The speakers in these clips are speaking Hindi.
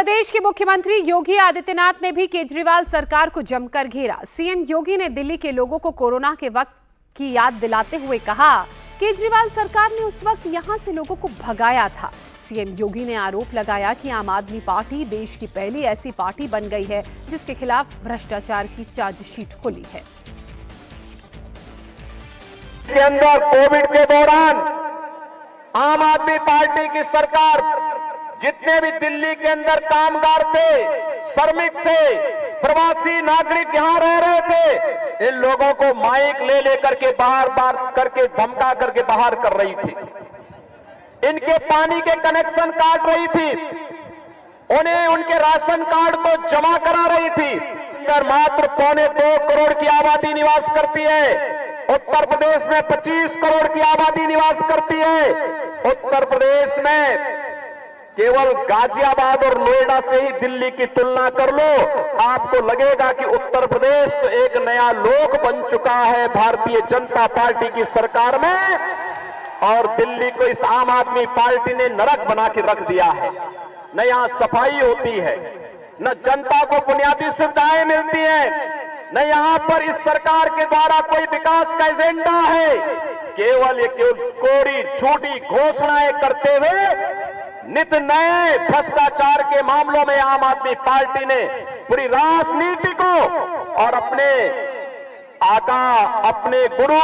प्रदेश के मुख्यमंत्री योगी आदित्यनाथ ने भी केजरीवाल सरकार को जमकर घेरा। सीएम योगी ने दिल्ली के लोगों को कोरोना के वक्त की याद दिलाते हुए कहा, केजरीवाल सरकार ने उस वक्त यहां से लोगों को भगाया था। सीएम योगी ने आरोप लगाया कि आम आदमी पार्टी देश की पहली ऐसी पार्टी बन गई है जिसके खिलाफ भ्रष्टाचार की चार्जशीट खुली है। के अंदर कोविड के दौरान आम आदमी पार्टी की सरकार जितने भी दिल्ली के अंदर कामगार थे, श्रमिक थे, प्रवासी नागरिक यहां रह रहे थे, इन लोगों को माइक ले लेकर के बार करके धमका करके बाहर कर रही थी। इनके पानी के कनेक्शन काट रही थी, उन्हें उनके राशन कार्ड को जमा करा रही थी। मात्र 2.25 करोड़ की आबादी निवास करती है। उत्तर प्रदेश में 25 करोड़ की आबादी निवास करती है। उत्तर प्रदेश में केवल गाजियाबाद और नोएडा से ही दिल्ली की तुलना कर लो, आपको लगेगा कि उत्तर प्रदेश तो एक नया लोक बन चुका है भारतीय जनता पार्टी की सरकार में, और दिल्ली को इस आम आदमी पार्टी ने नरक बना के रख दिया है। न यहां सफाई होती है, न जनता को बुनियादी सुविधाएं मिलती हैं, न यहां पर इस सरकार के द्वारा कोई विकास का एजेंडा है। केवल कोरी झूठी घोषणाएं करते हुए नित नए भ्रष्टाचार के मामलों में आम आदमी पार्टी ने पूरी राजनीति को और अपने आका, अपने गुरु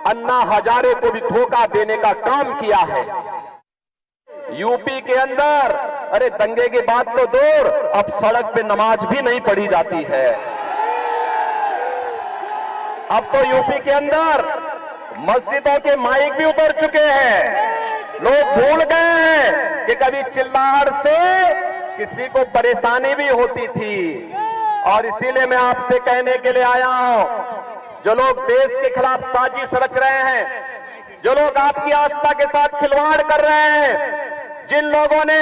अन्ना हजारे को भी धोखा देने का काम किया है। यूपी के अंदर अरे दंगे की बात तो दूर, अब सड़क पे नमाज भी नहीं पढ़ी जाती है। अब तो यूपी के अंदर मस्जिदों के माइक भी उतर चुके हैं। लोग भूल गए हैं कि कभी चिल्लाहट से किसी को परेशानी भी होती थी। और इसीलिए मैं आपसे कहने के लिए आया हूं, जो लोग देश के खिलाफ साजिश रच रहे हैं, जो लोग आपकी आस्था के साथ खिलवाड़ कर रहे हैं, जिन लोगों ने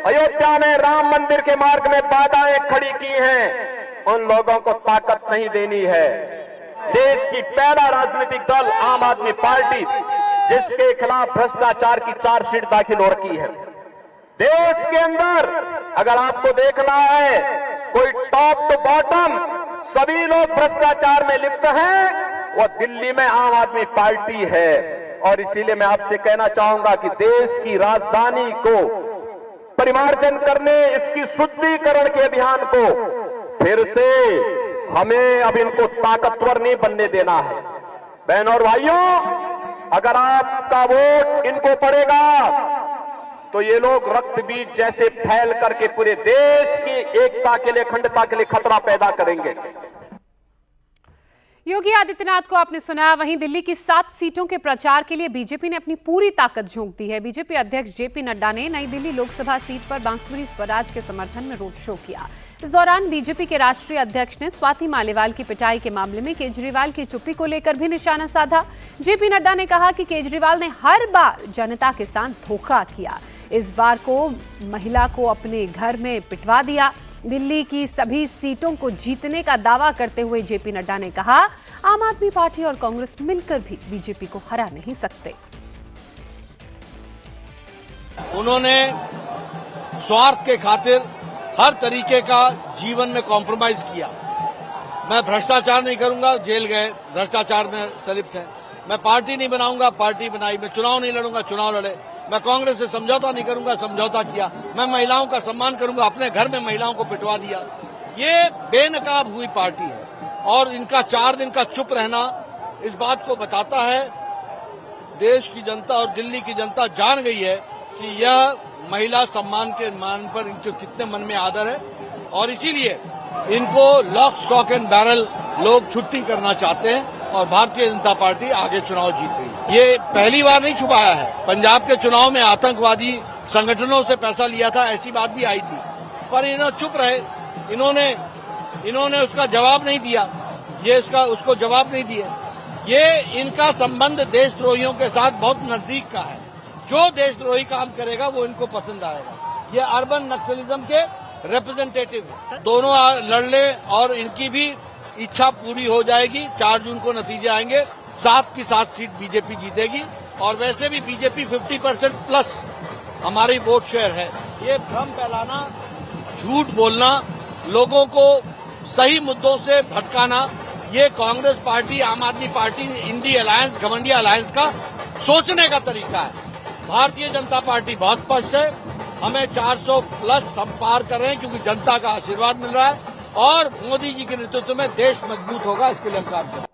अयोध्या में राम मंदिर के मार्ग में बाधाएं खड़ी की हैं, उन लोगों को ताकत नहीं देनी है। देश की पहला राजनीतिक दल आम आदमी पार्टी, जिसके खिलाफ भ्रष्टाचार की चार्जशीट दाखिल हो रखी है। देश के अंदर अगर आपको देखना है, कोई टॉप टू बॉटम सभी लोग भ्रष्टाचार में लिप्त हैं, वो दिल्ली में आम आदमी पार्टी है। और इसीलिए मैं आपसे कहना चाहूंगा कि देश की राजधानी को परिमार्जन करने, इसकी शुद्धिकरण के अभियान को फिर से हमें अब इनको ताकतवर नहीं बनने देना है। बहनों और भाइयों, अगर आपका वोट इनको पड़ेगा तो ये लोग रक्त बीज जैसे फैल करके पूरे देश की एकता के लिए, अखंडता के लिए खतरा पैदा करेंगे। योगी आदित्यनाथ को आपने सुना। वहीं दिल्ली की 7 सीटों के प्रचार के लिए बीजेपी ने अपनी पूरी ताकत झोंक दी है। बीजेपी अध्यक्ष जेपी नड्डा ने नई दिल्ली लोकसभा सीट पर बांसुरी स्वराज के समर्थन में रोड शो किया। इस दौरान बीजेपी के राष्ट्रीय अध्यक्ष ने स्वाति मालीवाल की पिटाई के मामले में केजरीवाल की चुप्पी को लेकर भी निशाना साधा। जेपी नड्डा ने कहा कि केजरीवाल ने हर बार जनता के साथ धोखा किया, इस बार को महिला को अपने घर में पिटवा दिया। दिल्ली की सभी सीटों को जीतने का दावा करते हुए जेपी नड्डा ने कहा, आम आदमी पार्टी और कांग्रेस मिलकर भी बीजेपी को हरा नहीं सकते। उन्होंने स्वार्थ के खातिर हर तरीके का जीवन में कॉम्प्रोमाइज किया। मैं भ्रष्टाचार नहीं करूंगा, जेल गए, भ्रष्टाचार में संलिप्त है। मैं पार्टी नहीं बनाऊंगा, पार्टी बनाई। मैं चुनाव नहीं लड़ूंगा, चुनाव लड़े। मैं कांग्रेस से समझौता नहीं करूंगा, समझौता किया। मैं महिलाओं का सम्मान करूंगा, अपने घर में महिलाओं को पिटवा दिया। ये बेनकाब हुई पार्टी है और इनका 4 दिन का चुप रहना इस बात को बताता है, देश की जनता और दिल्ली की जनता जान गई है कि यह महिला सम्मान के मान पर इनके कितने मन में आदर है, और इसीलिए इनको लॉक स्टॉक एंड बैरल लोग छुट्टी करना चाहते हैं और भारतीय जनता पार्टी आगे चुनाव जीत रही है। ये पहली बार नहीं छुपाया है। पंजाब के चुनाव में आतंकवादी संगठनों से पैसा लिया था, ऐसी बात भी आई थी, पर इन्होंने चुप रहे। इन्होंने उसका जवाब नहीं दिया, उसको जवाब नहीं दिया। ये इनका संबंध देशद्रोहियों के साथ बहुत नजदीक का है। जो देशद्रोही काम करेगा वो इनको पसंद आएगा। ये अर्बन नक्सलिज्म के रिप्रेजेंटेटिव है। दोनों लड़ ले और इनकी भी इच्छा पूरी हो जाएगी। 4 जून को नतीजे आएंगे, 7 की 7 सीट बीजेपी जीतेगी। और वैसे भी बीजेपी 50% प्लस हमारी वोट शेयर है। ये भ्रम फैलाना झूठ बोलना, लोगों को सही मुद्दों से भटकाना, ये कांग्रेस पार्टी, आम आदमी पार्टी, इंडी अलायंस, घमंडी अलायंस का सोचने का तरीका है। भारतीय जनता पार्टी बहुत स्पष्ट है, हमें 400 प्लस हम पार कर रहे हैं क्योंकि जनता का आशीर्वाद मिल रहा है और मोदी जी के नेतृत्व में देश मजबूत होगा, इसके लिए हम काम कर रहे हैं।